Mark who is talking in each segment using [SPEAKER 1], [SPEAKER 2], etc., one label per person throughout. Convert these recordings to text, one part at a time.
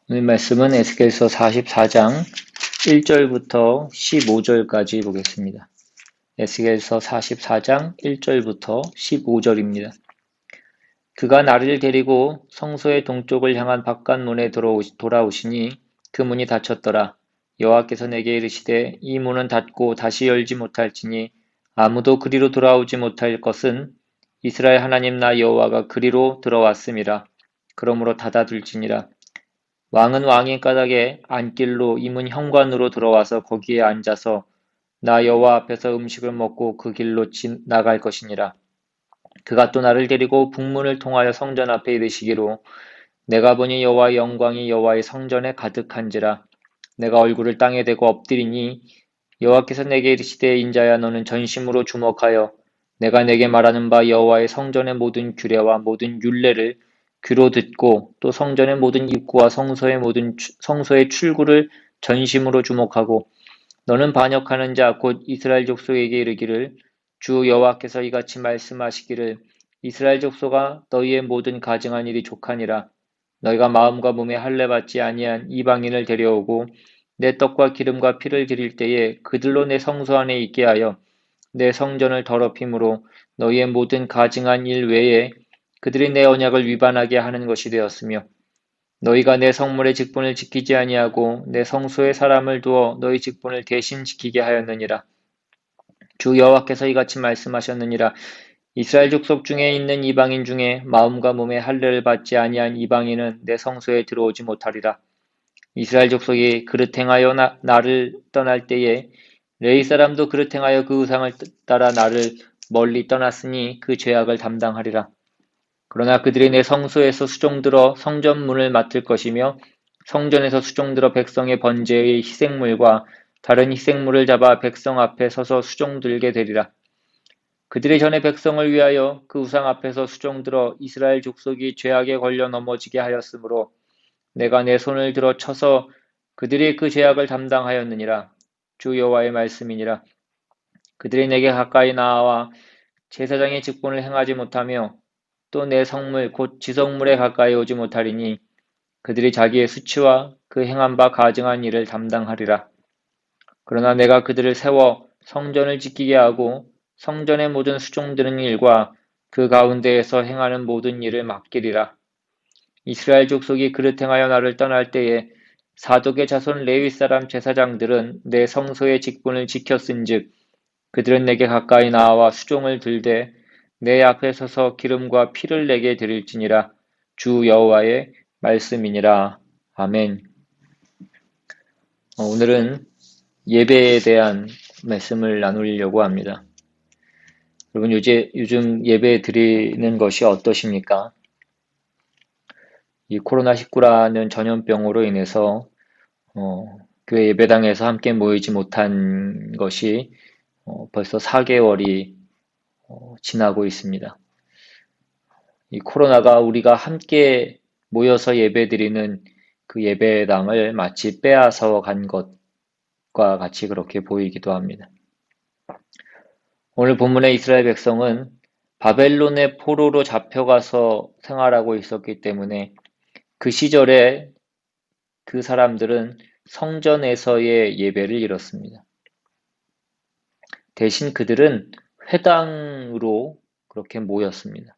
[SPEAKER 1] 오늘 말씀은 에스겔서 44장 1절부터 15절까지 보겠습니다. 에스겔서 44장 1절부터 15절입니다. 그가 나를 데리고 성소의 동쪽을 향한 바깥문에 돌아오시니 그 문이 닫혔더라. 여호와께서 내게 이르시되 이 문은 닫고 다시 열지 못할지니 아무도 그리로 돌아오지 못할 것은 이스라엘 하나님 나 여호와가 그리로 들어왔음이라. 그러므로 닫아둘지니라. 왕은 왕의 까닭에 안길로 이 문 현관으로 들어와서 거기에 앉아서 나 여호와 앞에서 음식을 먹고 그 길로 나갈 것이니라. 그가 또 나를 데리고 북문을 통하여 성전 앞에 이르시기로 내가 보니 여호와의 영광이 여호와의 성전에 가득한지라. 내가 얼굴을 땅에 대고 엎드리니 여호와께서 내게 이르시되 인자야 너는 전심으로 주목하여 내가 내게 말하는 바 여호와의 성전의 모든 규례와 모든 율례를 귀로 듣고 또 성전의 모든 입구와 성소의 출구를 전심으로 주목하고 너는 반역하는 자 곧 이스라엘 족속에게 이르기를 주 여호와께서 이같이 말씀하시기를 이스라엘 족속아 너희의 모든 가증한 일이 족하니라. 너희가 마음과 몸에 할례 받지 아니한 이방인을 데려오고 내 떡과 기름과 피를 드릴 때에 그들로 내 성소 안에 있게 하여 내 성전을 더럽힘으로 너희의 모든 가증한 일 외에 그들이 내 언약을 위반하게 하는 것이 되었으며 너희가 내 성물의 직분을 지키지 아니하고 내 성소에 사람을 두어 너희 직분을 대신 지키게 하였느니라. 주 여호와께서 이같이 말씀하셨느니라. 이스라엘 족속 중에 있는 이방인 중에 마음과 몸에 할례를 받지 아니한 이방인은 내 성소에 들어오지 못하리라. 이스라엘 족속이 그릇 행하여 나를 떠날 때에 레위 사람도 그릇 행하여 그 우상을 따라 나를 멀리 떠났으니 그 죄악을 담당하리라. 그러나 그들이 내 성소에서 수종들어 성전문을 맡을 것이며 성전에서 수종들어 백성의 번제의 희생물과 다른 희생물을 잡아 백성 앞에 서서 수종들게 되리라. 그들이 전에 백성을 위하여 그 우상 앞에서 수종들어 이스라엘 족속이 죄악에 걸려 넘어지게 하였으므로 내가 내 손을 들어 쳐서 그들이 그 죄악을 담당하였느니라. 주 여호와의 말씀이니라. 그들이 내게 가까이 나와 제사장의 직분을 행하지 못하며 또 내 성물 곧 지성물에 가까이 오지 못하리니 그들이 자기의 수치와 그 행한 바 가증한 일을 담당하리라. 그러나 내가 그들을 세워 성전을 지키게 하고 성전의 모든 수종드는 일과 그 가운데에서 행하는 모든 일을 맡기리라. 이스라엘 족속이 그릇 행하여 나를 떠날 때에 사독의 자손 레위 사람 제사장들은 내 성소의 직분을 지켰은즉 그들은 내게 가까이 나와 수종을 들되 내 앞에 서서 기름과 피를 내게 드릴지니라. 주 여호와의 말씀이니라. 아멘. 오늘은 예배에 대한 말씀을 나누려고 합니다. 여러분 요즘 예배 드리는 것이 어떠십니까? 이 코로나19라는 전염병으로 인해서 교회 예배당에서 함께 모이지 못한 것이 벌써 4개월이 지나고 있습니다. 이 코로나가 우리가 함께 모여서 예배드리는 그 예배당을 마치 빼앗아 간 것과 같이 그렇게 보이기도 합니다. 오늘 본문의 이스라엘 백성은 바벨론의 포로로 잡혀가서 생활하고 있었기 때문에 그 시절에 그 사람들은 성전에서의 예배를 잃었습니다. 대신 그들은 회당으로 그렇게 모였습니다.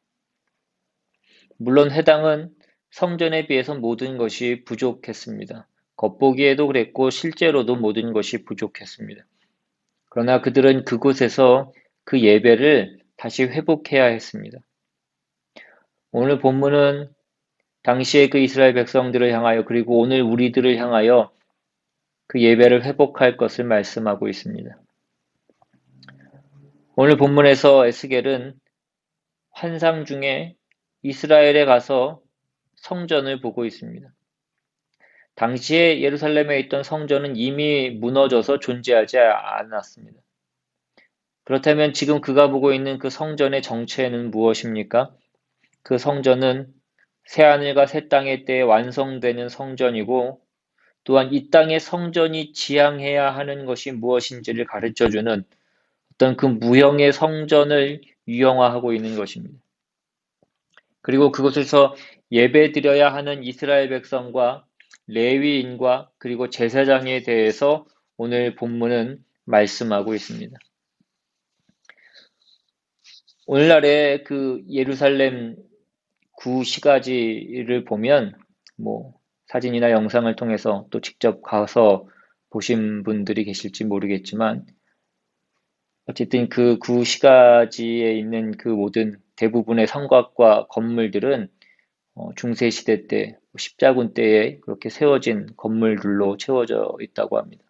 [SPEAKER 1] 물론 회당은 성전에 비해서 모든 것이 부족했습니다. 겉보기에도 그랬고 실제로도 모든 것이 부족했습니다. 그러나 그들은 그곳에서 그 예배를 다시 회복해야 했습니다. 오늘 본문은 당시의 그 이스라엘 백성들을 향하여 그리고 오늘 우리들을 향하여 그 예배를 회복할 것을 말씀하고 있습니다. 오늘 본문에서 에스겔은 환상 중에 이스라엘에 가서 성전을 보고 있습니다. 당시에 예루살렘에 있던 성전은 이미 무너져서 존재하지 않았습니다. 그렇다면 지금 그가 보고 있는 그 성전의 정체는 무엇입니까? 그 성전은 새하늘과 새 땅의 때에 완성되는 성전이고 또한 이 땅의 성전이 지향해야 하는 것이 무엇인지를 가르쳐주는 어떤 그 무형의 성전을 유형화하고 있는 것입니다. 그리고 그곳에서 예배드려야 하는 이스라엘 백성과 레위인과 그리고 제사장에 대해서 오늘 본문은 말씀하고 있습니다. 오늘날의 그 예루살렘 구시가지를 보면 뭐 사진이나 영상을 통해서 또 직접 가서 보신 분들이 계실지 모르겠지만 어쨌든 그 구시가지에 있는 그 모든 대부분의 성곽과 건물들은 중세 시대 때 십자군 때에 그렇게 세워진 건물들로 채워져 있다고 합니다.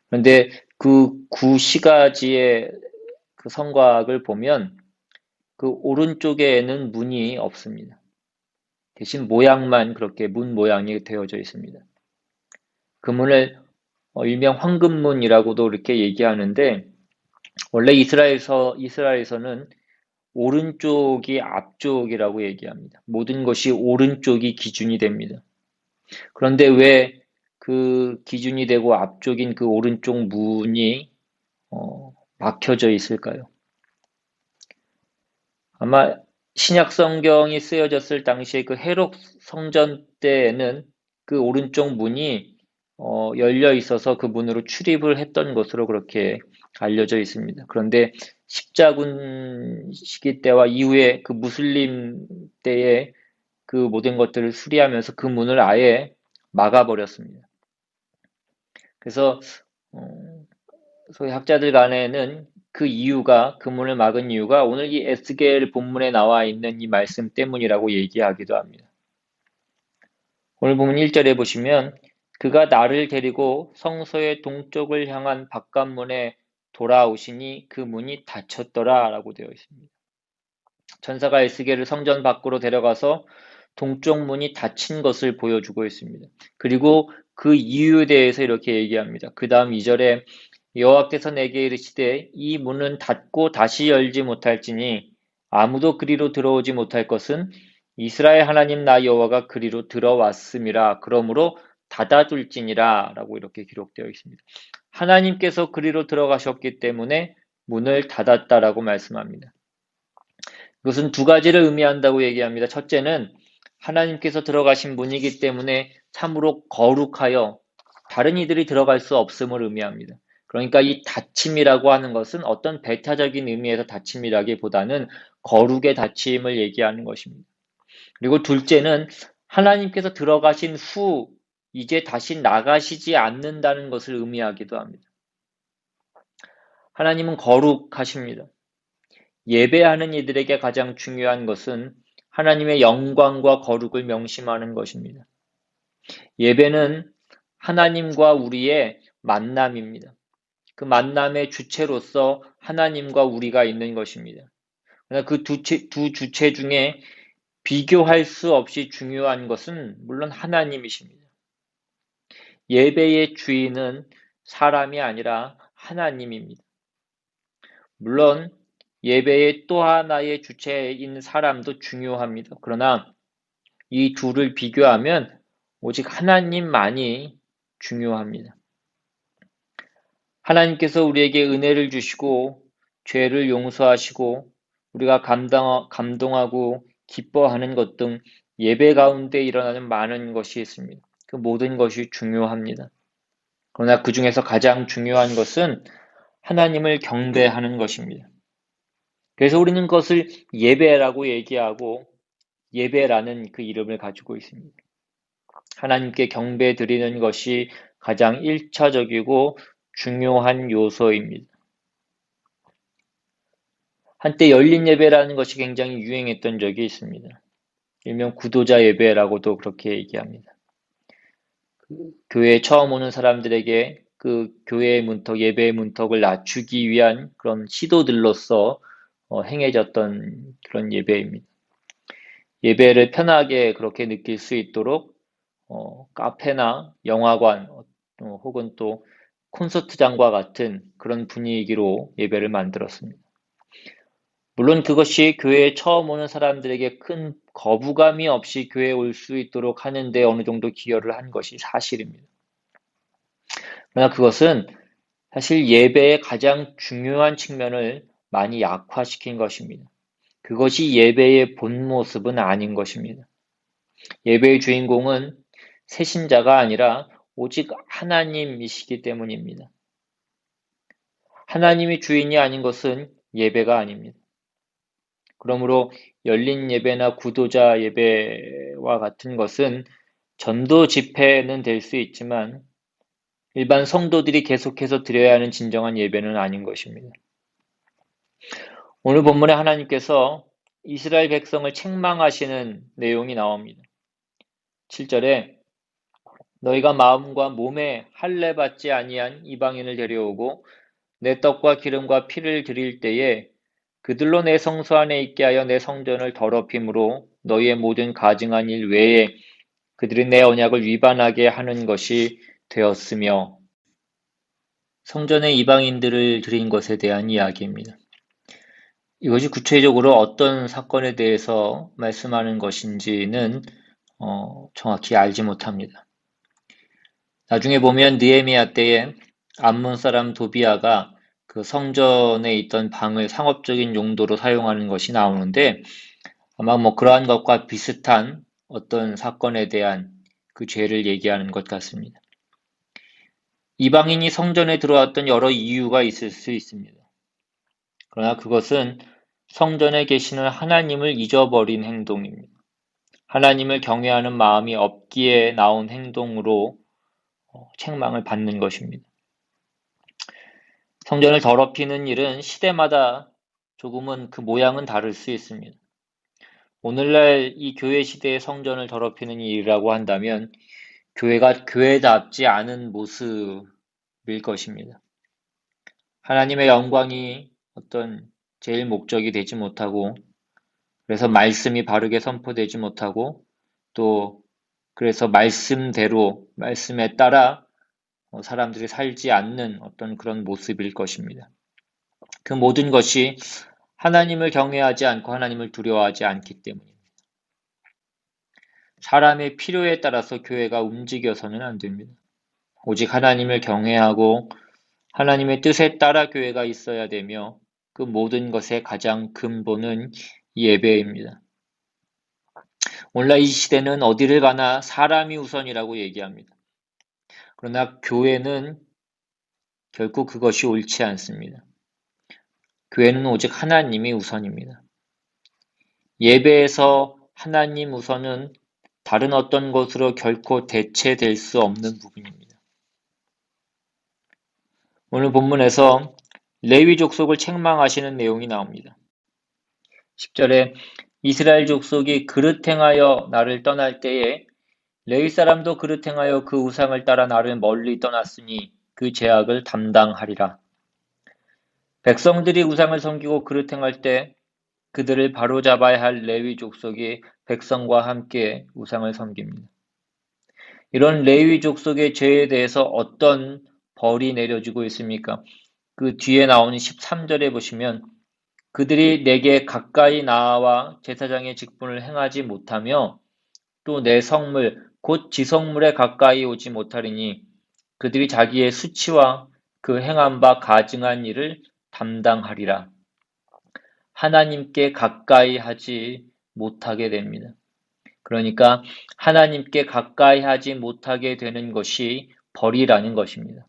[SPEAKER 1] 그런데 그 구시가지의 그 성곽을 보면 그 오른쪽에는 문이 없습니다. 대신 모양만 그렇게 문 모양이 되어져 있습니다. 그 문을 일명 황금문이라고도 이렇게 얘기하는데 원래 이스라엘에서는 오른쪽이 앞쪽이라고 얘기합니다. 모든 것이 오른쪽이 기준이 됩니다. 그런데 왜 그 기준이 되고 앞쪽인 그 오른쪽 문이 막혀져 있을까요? 아마 신약 성경이 쓰여졌을 당시에 그 헤롯 성전 때에는 그 오른쪽 문이 열려 있어서 그 문으로 출입을 했던 것으로 그렇게 알려져 있습니다. 그런데 십자군 시기 때와 이후에 그 무슬림 때에 그 모든 것들을 수리하면서 그 문을 아예 막아버렸습니다. 그래서 소위 학자들 간에는 그 문을 막은 이유가 오늘 이 에스겔 본문에 나와 있는 이 말씀 때문이라고 얘기하기도 합니다. 오늘 본문 1절에 보시면 그가 나를 데리고 성소의 동쪽을 향한 바깥문에 돌아오시니 그 문이 닫혔더라 라고 되어 있습니다. 천사가 에스겔을 성전 밖으로 데려가서 동쪽 문이 닫힌 것을 보여주고 있습니다. 그리고 그 이유에 대해서 이렇게 얘기합니다. 그 다음 2절에 여호와께서 내게 이르시되 이 문은 닫고 다시 열지 못할지니 아무도 그리로 들어오지 못할 것은 이스라엘 하나님 나 여호와가 그리로 들어왔음이라. 그러므로 닫아둘지니라 라고 이렇게 기록되어 있습니다. 하나님께서 그리로 들어가셨기 때문에 문을 닫았다라고 말씀합니다. 이것은 두 가지를 의미한다고 얘기합니다. 첫째는 하나님께서 들어가신 문이기 때문에 참으로 거룩하여 다른 이들이 들어갈 수 없음을 의미합니다. 그러니까 이 닫힘이라고 하는 것은 어떤 배타적인 의미에서 닫힘이라기보다는 거룩의 닫힘을 얘기하는 것입니다. 그리고 둘째는 하나님께서 들어가신 후 이제 다시 나가시지 않는다는 것을 의미하기도 합니다. 하나님은 거룩하십니다. 예배하는 이들에게 가장 중요한 것은 하나님의 영광과 거룩을 명심하는 것입니다. 예배는 하나님과 우리의 만남입니다. 그 만남의 주체로서 하나님과 우리가 있는 것입니다. 그러나 그 두 주체 중에 비교할 수 없이 중요한 것은 물론 하나님이십니다. 예배의 주인은 사람이 아니라 하나님입니다. 물론 예배의 또 하나의 주체인 사람도 중요합니다. 그러나 이 둘을 비교하면 오직 하나님만이 중요합니다. 하나님께서 우리에게 은혜를 주시고 죄를 용서하시고 우리가 감동하고 기뻐하는 것 등 예배 가운데 일어나는 많은 것이 있습니다. 그 모든 것이 중요합니다. 그러나 그 중에서 가장 중요한 것은 하나님을 경배하는 것입니다. 그래서 우리는 그것을 예배라고 얘기하고 예배라는 그 이름을 가지고 있습니다. 하나님께 경배 드리는 것이 가장 1차적이고 중요한 요소입니다. 한때 열린 예배라는 것이 굉장히 유행했던 적이 있습니다. 일명 구도자 예배라고도 그렇게 얘기합니다. 교회에 처음 오는 사람들에게 그 교회의 문턱, 예배의 문턱을 낮추기 위한 그런 시도들로서 행해졌던 그런 예배입니다. 예배를 편하게 그렇게 느낄 수 있도록 카페나 영화관 혹은 또 콘서트장과 같은 그런 분위기로 예배를 만들었습니다. 물론 그것이 교회에 처음 오는 사람들에게 큰 거부감이 없이 교회에 올 수 있도록 하는데 어느 정도 기여를 한 것이 사실입니다. 그러나 그것은 사실 예배의 가장 중요한 측면을 많이 약화시킨 것입니다. 그것이 예배의 본 모습은 아닌 것입니다. 예배의 주인공은 세신자가 아니라 오직 하나님이시기 때문입니다. 하나님이 주인이 아닌 것은 예배가 아닙니다. 그러므로 열린 예배나 구도자 예배와 같은 것은 전도 집회는 될 수 있지만 일반 성도들이 계속해서 드려야 하는 진정한 예배는 아닌 것입니다. 오늘 본문에 하나님께서 이스라엘 백성을 책망하시는 내용이 나옵니다. 7절에 너희가 마음과 몸에 할례 받지 아니한 이방인을 데려오고 내 떡과 기름과 피를 드릴 때에 그들로 내 성소 안에 있게 하여 내 성전을 더럽힘으로 너희의 모든 가증한 일 외에 그들이 내 언약을 위반하게 하는 것이 되었으며, 성전에 이방인들을 드린 것에 대한 이야기입니다. 이것이 구체적으로 어떤 사건에 대해서 말씀하는 것인지는 정확히 알지 못합니다. 나중에 보면 느헤미야 때에 암몬 사람 도비아가 그 성전에 있던 방을 상업적인 용도로 사용하는 것이 나오는데, 아마 그러한 것과 비슷한 어떤 사건에 대한 그 죄를 얘기하는 것 같습니다. 이방인이 성전에 들어왔던 여러 이유가 있을 수 있습니다. 그러나 그것은 성전에 계시는 하나님을 잊어버린 행동입니다. 하나님을 경외하는 마음이 없기에 나온 행동으로 책망을 받는 것입니다. 성전을 더럽히는 일은 시대마다 조금은 그 모양은 다를 수 있습니다. 오늘날 이 교회 시대의 성전을 더럽히는 일이라고 한다면 교회가 교회답지 않은 모습일 것입니다. 하나님의 영광이 어떤 제일 목적이 되지 못하고, 그래서 말씀이 바르게 선포되지 못하고, 또 그래서 말씀대로 말씀에 따라 사람들이 살지 않는 어떤 그런 모습일 것입니다. 그 모든 것이 하나님을 경외하지 않고 하나님을 두려워하지 않기 때문입니다. 사람의 필요에 따라서 교회가 움직여서는 안 됩니다. 오직 하나님을 경외하고 하나님의 뜻에 따라 교회가 있어야 되며, 그 모든 것의 가장 근본은 예배입니다. 오늘날 이 시대는 어디를 가나 사람이 우선이라고 얘기합니다. 그러나 교회는 결코 그것이 옳지 않습니다. 교회는 오직 하나님이 우선입니다. 예배에서 하나님 우선은 다른 어떤 것으로 결코 대체될 수 없는 부분입니다. 오늘 본문에서 레위 족속을 책망하시는 내용이 나옵니다. 10절에 이스라엘 족속이 그릇 행하여 나를 떠날 때에 레위 사람도 그릇 행하여 그 우상을 따라 나를 멀리 떠났으니 그 죄악을 담당하리라. 백성들이 우상을 섬기고 그릇 행할 때 그들을 바로잡아야 할 레위 족속이 백성과 함께 우상을 섬깁니다. 이런 레위 족속의 죄에 대해서 어떤 벌이 내려지고 있습니까? 그 뒤에 나오는 13절에 보시면 그들이 내게 가까이 나와 제사장의 직분을 행하지 못하며 또 내 성물 곧 지성물에 가까이 오지 못하리니 그들이 자기의 수치와 그 행한 바 가증한 일을 담당하리라. 하나님께 가까이 하지 못하게 됩니다. 그러니까 하나님께 가까이 하지 못하게 되는 것이 벌이라는 것입니다.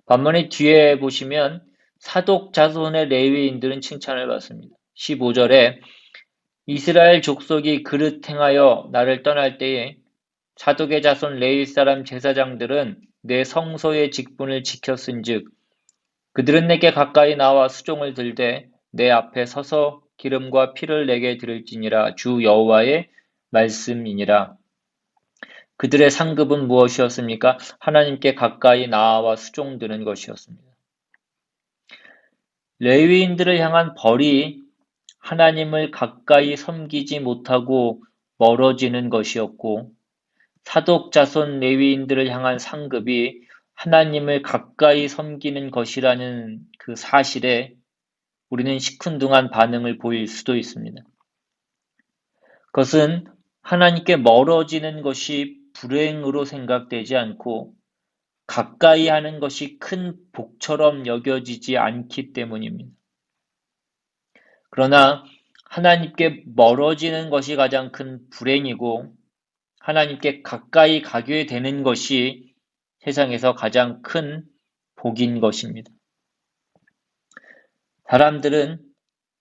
[SPEAKER 1] 반면에 뒤에 보시면 사독 자손의 레위인들은 칭찬을 받습니다. 15절에 이스라엘 족속이 그릇 행하여 나를 떠날 때에 사독의 자손 레위 사람 제사장들은 내 성소의 직분을 지켰은즉 그들은 내게 가까이 나와 수종을 들되 내 앞에 서서 기름과 피를 내게 드릴지니라. 주 여호와의 말씀이니라. 그들의 상급은 무엇이었습니까? 하나님께 가까이 나와 수종드는 것이었습니다. 레위인들을 향한 벌이 하나님을 가까이 섬기지 못하고 멀어지는 것이었고, 사독 자손 레위인들을 향한 상급이 하나님을 가까이 섬기는 것이라는 그 사실에 우리는 시큰둥한 반응을 보일 수도 있습니다. 그것은 하나님께 멀어지는 것이 불행으로 생각되지 않고 가까이 하는 것이 큰 복처럼 여겨지지 않기 때문입니다. 그러나 하나님께 멀어지는 것이 가장 큰 불행이고 하나님께 가까이 가게 되는 것이 세상에서 가장 큰 복인 것입니다. 사람들은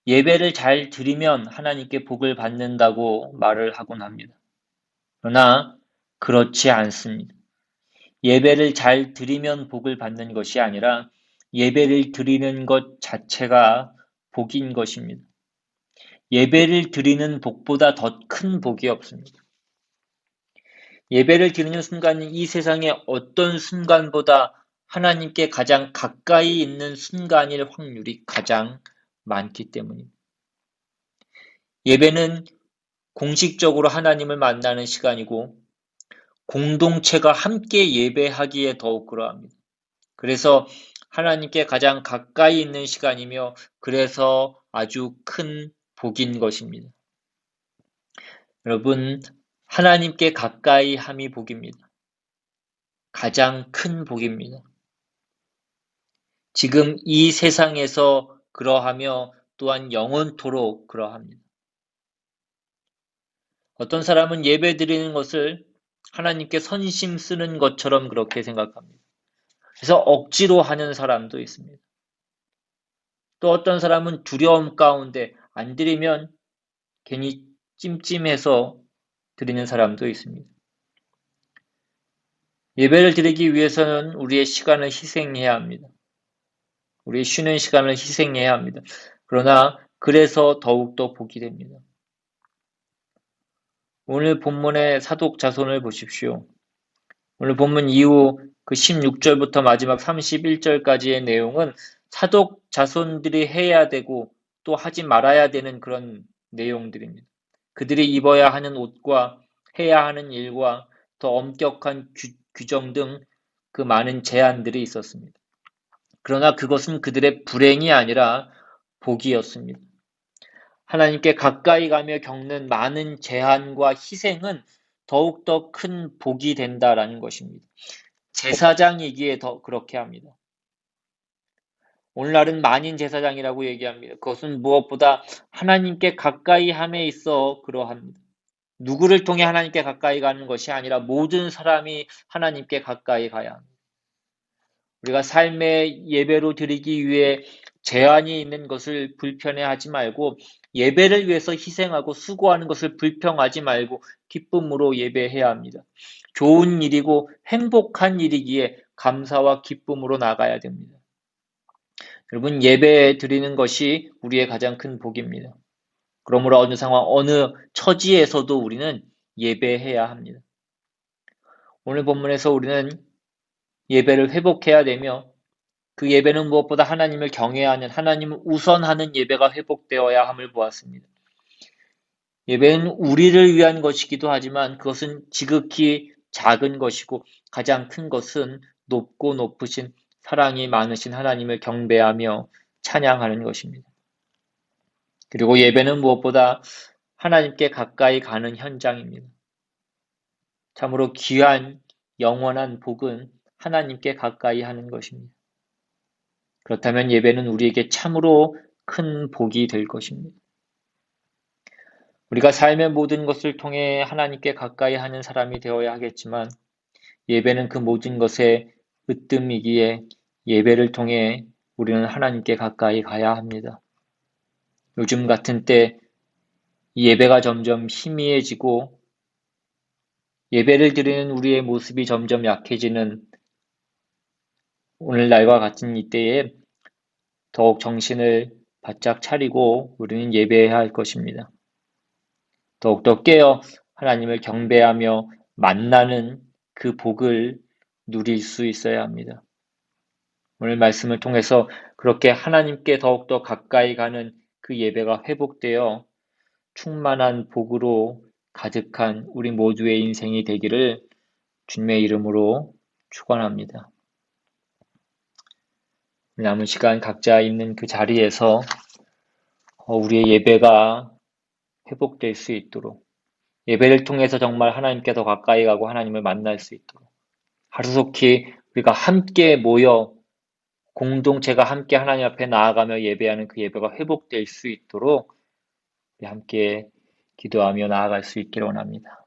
[SPEAKER 1] 예배를 잘 드리면 하나님께 복을 받는다고 말을 하곤 합니다. 그러나 그렇지 않습니다. 예배를 잘 드리면 복을 받는 것이 아니라 예배를 드리는 것 자체가 복인 것입니다. 예배를 드리는 복보다 더 큰 복이 없습니다. 예배를 드리는 순간은 이 세상의 어떤 순간보다 하나님께 가장 가까이 있는 순간일 확률이 가장 많기 때문입니다. 예배는 공식적으로 하나님을 만나는 시간이고 공동체가 함께 예배하기에 더욱 그러합니다. 그래서 하나님께 가장 가까이 있는 시간이며 그래서 아주 큰 복인 것입니다. 여러분, 하나님께 가까이 함이 복입니다. 가장 큰 복입니다. 지금 이 세상에서 그러하며 또한 영원토록 그러합니다. 어떤 사람은 예배 드리는 것을 하나님께 선심 쓰는 것처럼 그렇게 생각합니다. 그래서 억지로 하는 사람도 있습니다. 또 어떤 사람은 두려움 가운데 안 드리면 괜히 찜찜해서 드리는 사람도 있습니다. 예배를 드리기 위해서는 우리의 시간을 희생해야 합니다. 우리의 쉬는 시간을 희생해야 합니다. 그러나 그래서 더욱더 복이 됩니다. 오늘 본문의 사독 자손을 보십시오. 오늘 본문 이후 그 16절부터 마지막 31절까지의 내용은 사독 자손들이 해야 되고 또 하지 말아야 되는 그런 내용들입니다. 그들이 입어야 하는 옷과 해야 하는 일과 더 엄격한 규정 등 그 많은 제한들이 있었습니다. 그러나 그것은 그들의 불행이 아니라 복이었습니다. 하나님께 가까이 가며 겪는 많은 제한과 희생은 더욱더 큰 복이 된다라는 것입니다. 제사장이기에 더 그렇게 합니다. 오늘날은 만인 제사장이라고 얘기합니다. 그것은 무엇보다 하나님께 가까이 함에 있어 그러합니다. 누구를 통해 하나님께 가까이 가는 것이 아니라 모든 사람이 하나님께 가까이 가야 합니다. 우리가 삶의 예배로 드리기 위해 제한이 있는 것을 불편해하지 말고 예배를 위해서 희생하고 수고하는 것을 불평하지 말고 기쁨으로 예배해야 합니다. 좋은 일이고 행복한 일이기에 감사와 기쁨으로 나가야 됩니다. 여러분, 예배 드리는 것이 우리의 가장 큰 복입니다. 그러므로 어느 상황, 어느 처지에서도 우리는 예배해야 합니다. 오늘 본문에서 우리는 예배를 회복해야 되며 그 예배는 무엇보다 하나님을 경외하는, 하나님을 우선하는 예배가 회복되어야 함을 보았습니다. 예배는 우리를 위한 것이기도 하지만 그것은 지극히 작은 것이고 가장 큰 것은 높고 높으신 사랑이 많으신 하나님을 경배하며 찬양하는 것입니다. 그리고 예배는 무엇보다 하나님께 가까이 가는 현장입니다. 참으로 귀한 영원한 복은 하나님께 가까이 하는 것입니다. 그렇다면 예배는 우리에게 참으로 큰 복이 될 것입니다. 우리가 삶의 모든 것을 통해 하나님께 가까이 하는 사람이 되어야 하겠지만 예배는 그 모든 것의 으뜸이기에 예배를 통해 우리는 하나님께 가까이 가야 합니다. 요즘 같은 때 예배가 점점 희미해지고 예배를 드리는 우리의 모습이 점점 약해지는 오늘날과 같은 이때에 더욱 정신을 바짝 차리고 우리는 예배해야 할 것입니다. 더욱더 깨어 하나님을 경배하며 만나는 그 복을 누릴 수 있어야 합니다. 오늘 말씀을 통해서 그렇게 하나님께 더욱더 가까이 가는 그 예배가 회복되어 충만한 복으로 가득한 우리 모두의 인생이 되기를 주님의 이름으로 축원합니다. 남은 시간 각자 있는 그 자리에서 우리의 예배가 회복될 수 있도록 예배를 통해서 정말 하나님께 더 가까이 가고 하나님을 만날 수 있도록 하루속히 우리가 함께 모여 공동체가 함께 하나님 앞에 나아가며 예배하는 그 예배가 회복될 수 있도록 함께 기도하며 나아갈 수 있기를 원합니다.